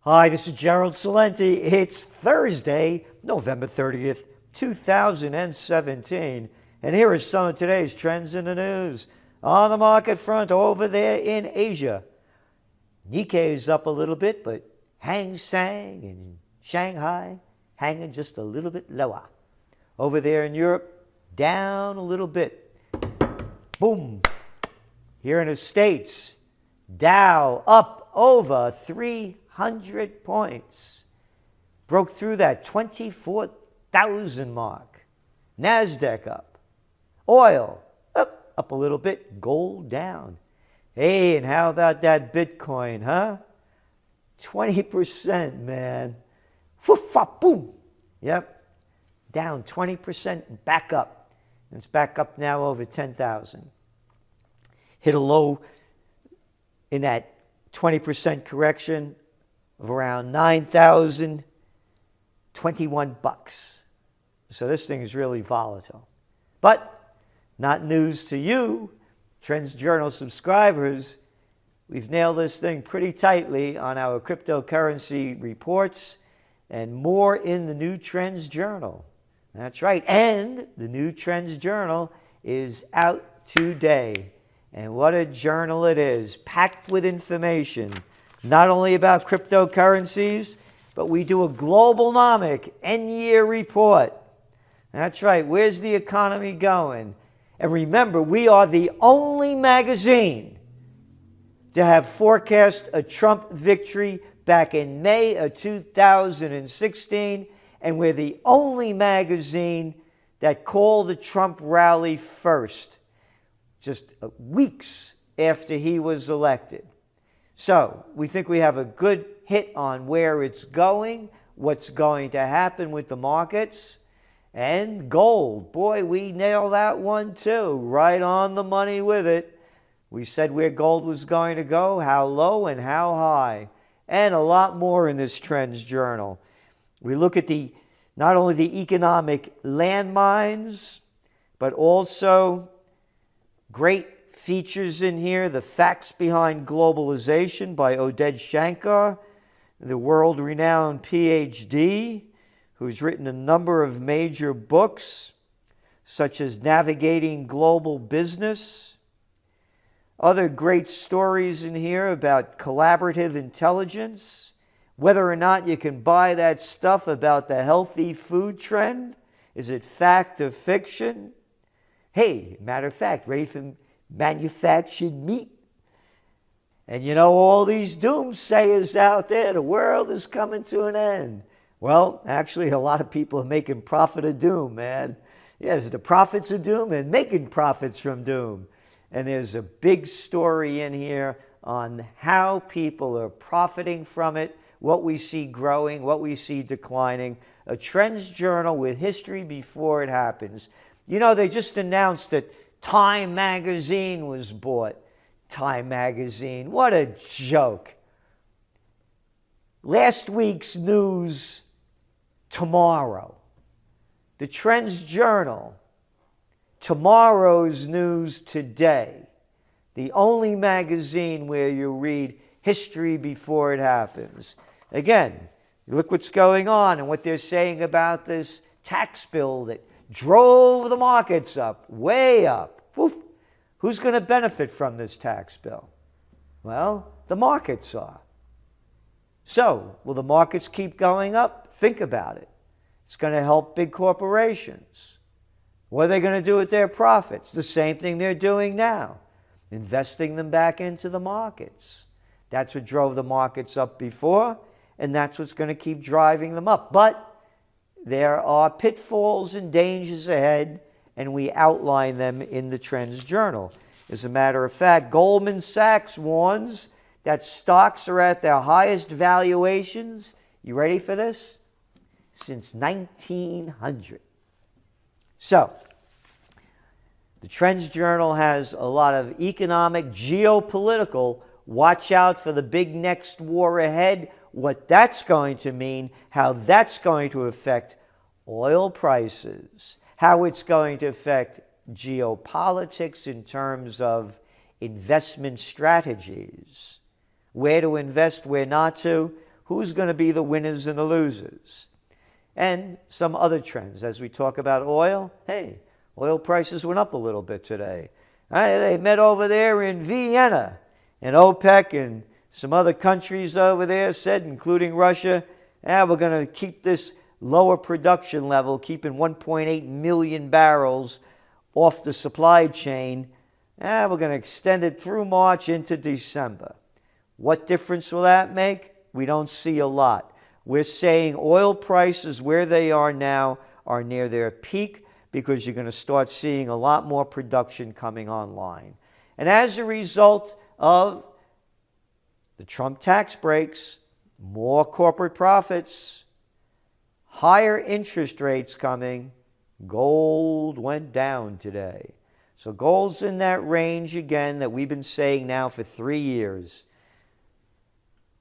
Hi, this is Gerald Salenti. It's Thursday, November 30th, 2017. And here are some of today's trends in the news. On the market front over there in Asia, Nikkei is up a little bit, but Hang Seng in Shanghai hanging just a little bit lower. Over there in Europe, down a little bit. Boom. Here in the States, Dow up over 300 points. Broke through that 24,000 mark. NASDAQ up. Oil up a little bit. Gold down. Hey, and how about that Bitcoin, huh? 20%, man. Woof, boom. Yep. Down 20% and back up. It's back up now over 10,000. Hit a low in that 20% correction of around 9,021 bucks. So this thing is really volatile. But not news to you, Trends Journal subscribers. We've nailed this thing pretty tightly on our cryptocurrency reports and more in the new Trends Journal. That's right. And the new Trends Journal is out today. And what a journal it is, packed with information, not only about cryptocurrencies, but we do a globalnomic end-year report. That's right. Where's the economy going? And remember, we are the only magazine to have forecast a Trump victory back in May of 2016, and we're the only magazine that called the Trump rally first, just weeks after he was elected. So we think we have a good hit on where it's going, what's going to happen with the markets. And gold, boy, we nailed that one too, right on the money with it. We said where gold was going to go, how low and how high, and a lot more in this Trends Journal. We look at not only the economic landmines, but also great features in here, The Facts Behind Globalization by Oded Shankar, the world-renowned PhD, who's written a number of major books, such as Navigating Global Business. Other great stories in here about collaborative intelligence, whether or not you can buy that stuff about the healthy food trend. Is it fact or fiction? Hey, matter of fact, ready for manufactured meat? And you know, all these doomsayers out there, the world is coming to an end. Well, actually, a lot of people are making profit of doom, man. Yes, the prophets of doom and making profits from doom. And there's a big story in here on how people are profiting from it, what we see growing, what we see declining. A Trends Journal with history before it happens. You know, they just announced that Time Magazine was bought. Time Magazine, what a joke. Last week's news tomorrow. The Trends Journal, tomorrow's news today. The only magazine where you read history before it happens. Again, look what's going on and what they're saying about this tax bill that drove the markets up, way up. Woof. Who's going to benefit from this tax bill? Well, the markets are. So, will the markets keep going up? Think about it. It's going to help big corporations. What are they going to do with their profits? The same thing they're doing now, investing them back into the markets. That's what drove the markets up before, and that's what's going to keep driving them up. But there are pitfalls and dangers ahead, and we outline them in the Trends Journal. As a matter of fact, Goldman Sachs warns that stocks are at their highest valuations, you ready for this? Since 1900. So, the Trends Journal has a lot of economic, geopolitical, watch out for the big next war ahead, what that's going to mean, how that's going to affect oil prices, how it's going to affect geopolitics in terms of investment strategies, where to invest, where not to, who's going to be the winners and the losers. And some other trends. As we talk about oil, hey, oil prices went up a little bit today. They met over there in Vienna, and OPEC and some other countries over there said, including Russia, we're going to keep this lower production level, keeping 1.8 million barrels off the supply chain. We're going to extend it through March into December. What difference will that make? We don't see a lot. We're saying oil prices where they are now are near their peak because you're going to start seeing a lot more production coming online. And as a result of the Trump tax breaks, more corporate profits, higher interest rates coming, gold went down today. So gold's in that range again that we've been saying now for 3 years.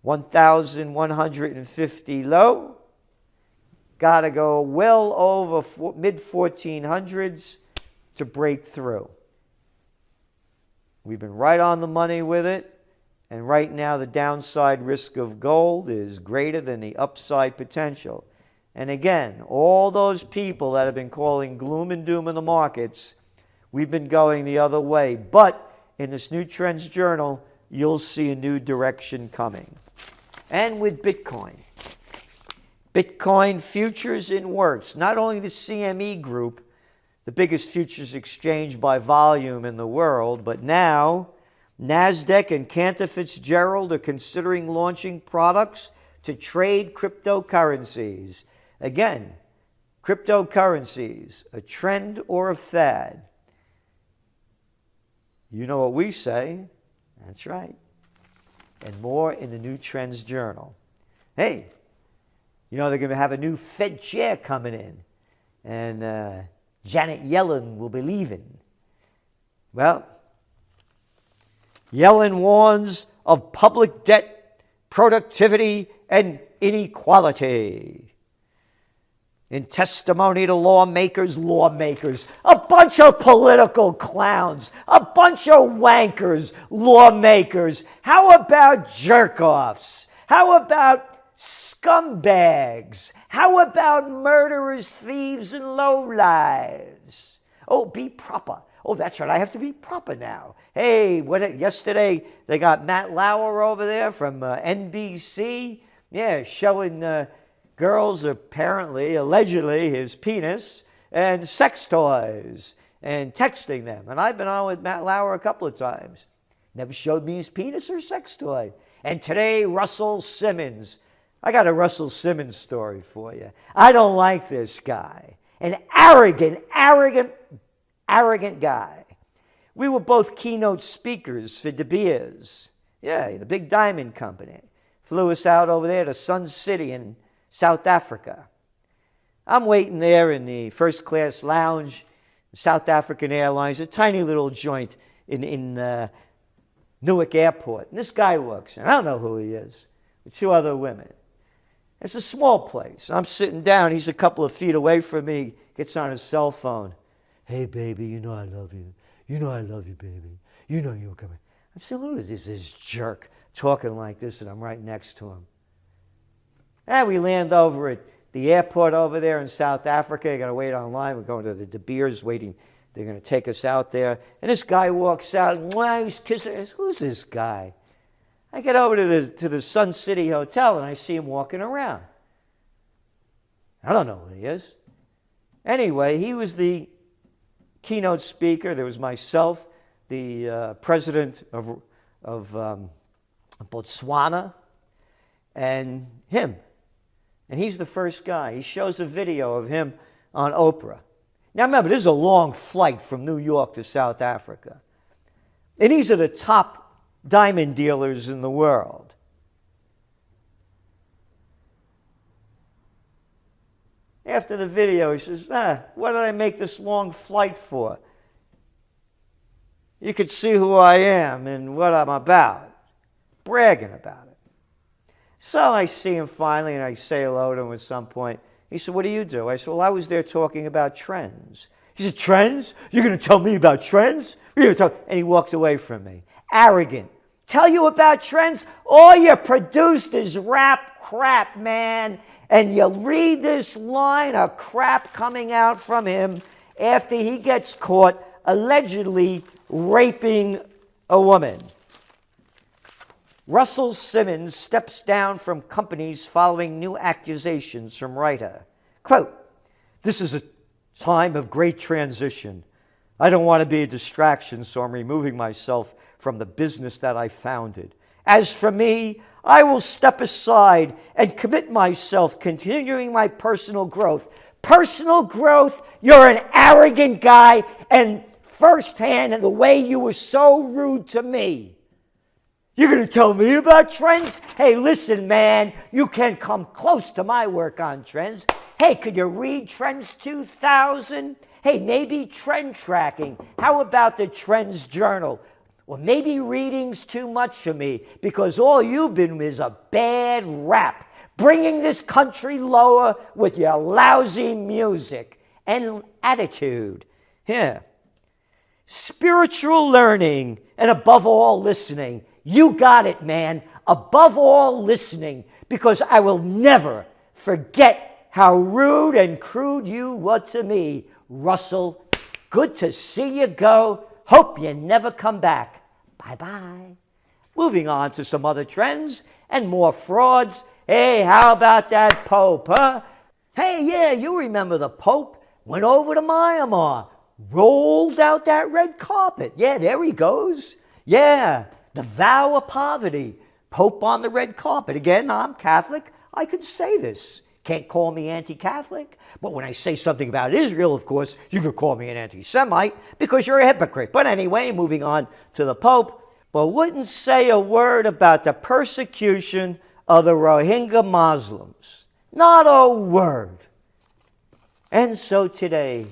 1,150 low. Got to go well over mid-1400s to break through. We've been right on the money with it. And right now the downside risk of gold is greater than the upside potential. And again, all those people that have been calling gloom and doom in the markets, we've been going the other way. But in this new Trends Journal, you'll see a new direction coming. And with Bitcoin. Bitcoin futures in works. Not only the CME Group, the biggest futures exchange by volume in the world, but now NASDAQ and Cantor Fitzgerald are considering launching products to trade cryptocurrencies. Again, cryptocurrencies, a trend or a fad? You know what we say. That's right. And more in the new Trends Journal. Hey, you know they're going to have a new Fed chair coming in. And Janet Yellen will be leaving. Well, Yellen warns of public debt, productivity, and inequality. In testimony to lawmakers, a bunch of political clowns, a bunch of wankers, lawmakers. How about jerk-offs? How about scumbags? How about murderers, thieves, and lowlives? Oh, be proper. Oh, that's right, I have to be proper now. Hey, yesterday they got Matt Lauer over there from NBC, showing girls apparently, allegedly, his penis and sex toys and texting them. And I've been on with Matt Lauer a couple of times. Never showed me his penis or sex toy. And today, Russell Simmons. I got a Russell Simmons story for you. I don't like this guy. An arrogant guy. We were both keynote speakers for De Beers. The big diamond company. Flew us out over there to Sun City in South Africa. I'm waiting there in the first class lounge, South African Airlines, a tiny little joint in Newark Airport. And this guy walks in. I don't know who he is, with two other women. It's a small place. I'm sitting down. He's a couple of feet away from me, gets on his cell phone. Hey, baby, you know I love you. You know I love you, baby. You know you're coming. I'm saying, who is this jerk talking like this, and I'm right next to him? And we land over at the airport over there in South Africa. You got to wait online. We're going to the De Beers, waiting. They're going to take us out there. And this guy walks out, and he's kissing us. Who's this guy? I get over to the Sun City Hotel, and I see him walking around. I don't know who he is. Anyway, he was the keynote speaker. There was myself, the president of Botswana, and him. And he's the first guy. He shows a video of him on Oprah. Now remember, this is a long flight from New York to South Africa. And these are the top diamond dealers in the world. After the video, he says, what did I make this long flight for? You could see who I am and what I'm about. Bragging about it. So I see him finally, and I say hello to him at some point. He said, what do you do? I said, well, I was there talking about trends. He said, trends? You're going to tell me about trends? And he walked away from me. Arrogant, tell you about trends? All you produced is rap crap, man. And you read this line of crap coming out from him after he gets caught allegedly raping a woman. Russell Simmons steps down from companies following new accusations from writer. Quote, "This is a time of great transition. I don't want to be a distraction, so I'm removing myself from the business that I founded. As for me, I will step aside and commit myself, continuing my personal growth." Personal growth? You're an arrogant guy, and firsthand in the way you were so rude to me. You're going to tell me about trends? Hey, listen, man, you can't come close to my work on trends. Hey, could you read Trends 2000? Hey, maybe trend tracking. How about the Trends Journal? Well, maybe reading's too much for me because all you've been is a bad rap, bringing this country lower with your lousy music and attitude. Yeah. Spiritual learning and above all listening. You got it, man. Above all listening, because I will never forget how rude and crude you were to me, Russell. Good to see you go. Hope you never come back. Bye-bye. Moving on to some other trends and more frauds. Hey, how about that Pope, huh? Hey, yeah, you remember the Pope went over to Myanmar, rolled out that red carpet. Yeah, there he goes. Yeah, the vow of poverty. Pope on the red carpet. Again, I'm Catholic. I could say this. Can't call me anti-Catholic. But when I say something about Israel, of course, you could call me an anti-Semite because you're a hypocrite. But anyway, moving on to the Pope. But wouldn't say a word about the persecution of the Rohingya Muslims. Not a word. And so today,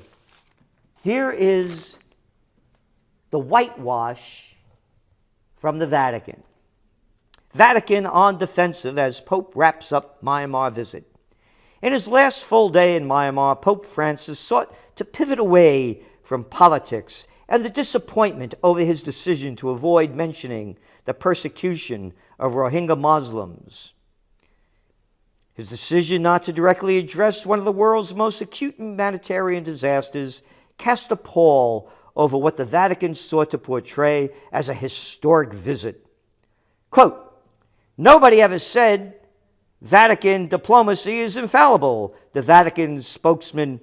here is the whitewash from the Vatican. Vatican on defensive as Pope wraps up Myanmar visit. In his last full day in Myanmar, Pope Francis sought to pivot away from politics and the disappointment over his decision to avoid mentioning the persecution of Rohingya Muslims. His decision not to directly address one of the world's most acute humanitarian disasters cast a pall over what the Vatican sought to portray as a historic visit. Quote, "Nobody ever said Vatican diplomacy is infallible," the Vatican spokesman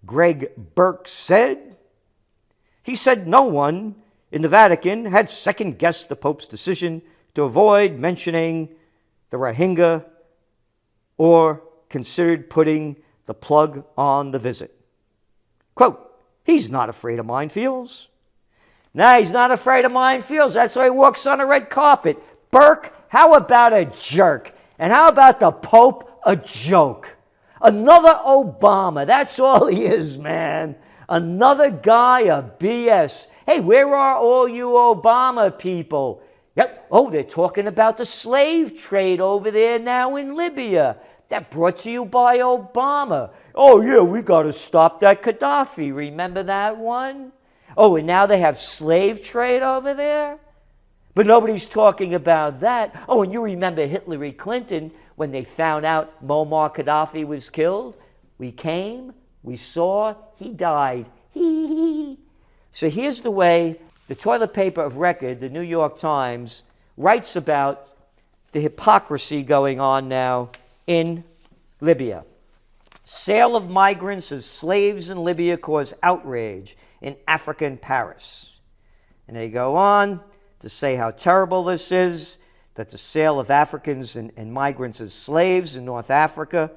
Greg Burke said. He said no one in the Vatican had second-guessed the Pope's decision to avoid mentioning the Rohingya or considered putting the plug on the visit. Quote, "He's not afraid of minefields." Nah, he's not afraid of minefields. That's why he walks on a red carpet. Burke, how about a jerk? And how about the Pope, a joke? Another Obama. That's all he is, man. Another guy of BS. Hey, where are all you Obama people? Yep. Oh, they're talking about the slave trade over there now in Libya. That brought to you by Obama. Oh, yeah, we got to stop that Gaddafi. Remember that one? Oh, and now they have slave trade over there? But nobody's talking about that. Oh, and you remember Hillary Clinton when they found out Muammar Gaddafi was killed? We came, we saw, he died. So here's the way the toilet paper of record, the New York Times, writes about the hypocrisy going on now in Libya. Sale of migrants as slaves in Libya cause outrage in African Paris. And they go on to say how terrible this is, that the sale of Africans and migrants as slaves in North Africa,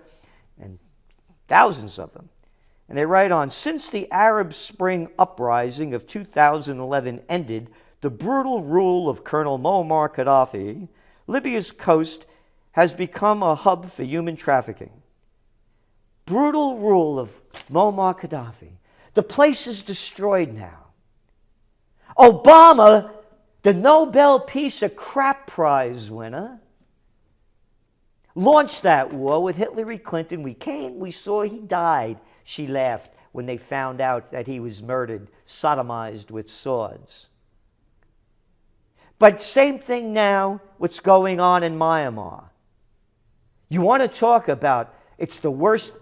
and thousands of them. And they write on, since the Arab Spring uprising of 2011 ended the brutal rule of Colonel Muammar Gaddafi, Libya's coast has become a hub for human trafficking. Brutal rule of Muammar Gaddafi. The place is destroyed now. Obama, the Nobel Peace of Crap Prize winner, launched that war with Hillary Clinton. We came, we saw, he died. She laughed when they found out that he was murdered, sodomized with swords. But same thing now, what's going on in Myanmar. You want to talk about it's the worst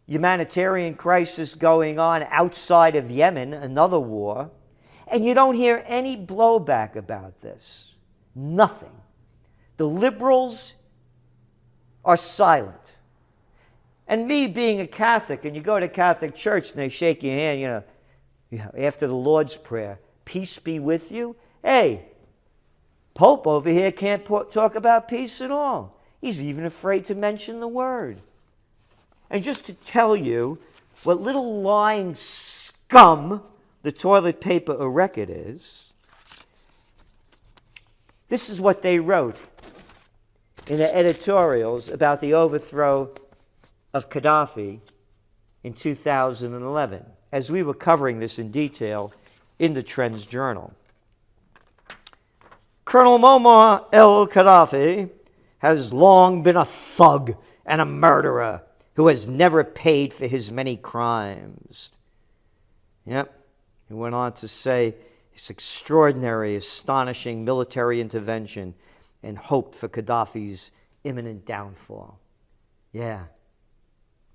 humanitarian crisis going on outside of Yemen, another war, and you don't hear any blowback about this. Nothing. The liberals are silent. And me being a Catholic, and you go to Catholic church and they shake your hand, after the Lord's Prayer, peace be with you. Hey, Pope over here can't talk about peace at all. He's even afraid to mention the word. And just to tell you what little lying scum the toilet paper a record is, this is what they wrote in the editorials about the overthrow of Gaddafi in 2011, as we were covering this in detail in the Trends Journal. Colonel Muammar al-Gaddafi has long been a thug and a murderer who has never paid for his many crimes. Yep. He went on to say his extraordinary, astonishing military intervention and hoped for Gaddafi's imminent downfall. Yeah.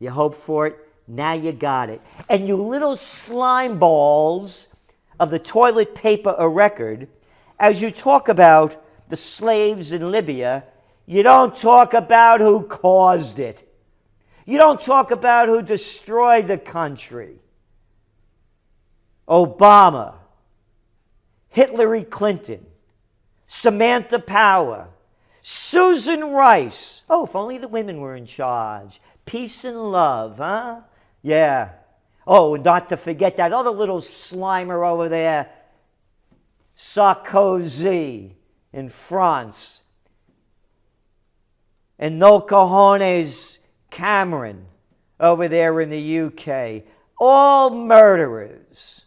You hoped for it, now you got it. And you little slime balls of the toilet paper a record, as you talk about the slaves in Libya, you don't talk about who caused it. You don't talk about who destroyed the country. Obama, Hillary Clinton, Samantha Power, Susan Rice. Oh, if only the women were in charge. Peace and love, huh? Yeah. Oh, and not to forget that other little slimer over there, Sarkozy in France. And no cojones Cameron over there in the UK. All murderers.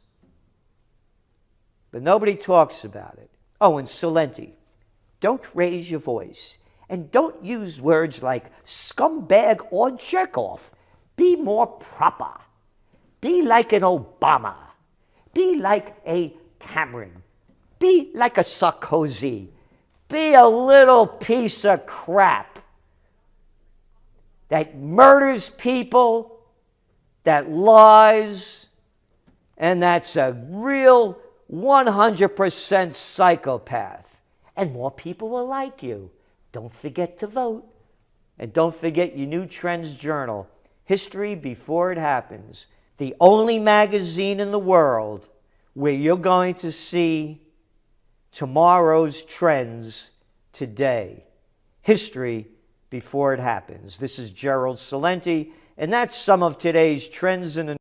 But nobody talks about it. Oh, and Celente. Don't raise your voice. And don't use words like scumbag or jerk-off. Be more proper. Be like an Obama. Be like a Cameron. Be like a Sarkozy. Be a little piece of crap that murders people, that lies, and that's a real 100% psychopath. And more people will like you. Don't forget to vote. And don't forget your new Trends Journal, History Before It Happens, the only magazine in the world where you're going to see tomorrow's trends today. History Before It Happens. This is Gerald Celente, and that's some of today's trends in the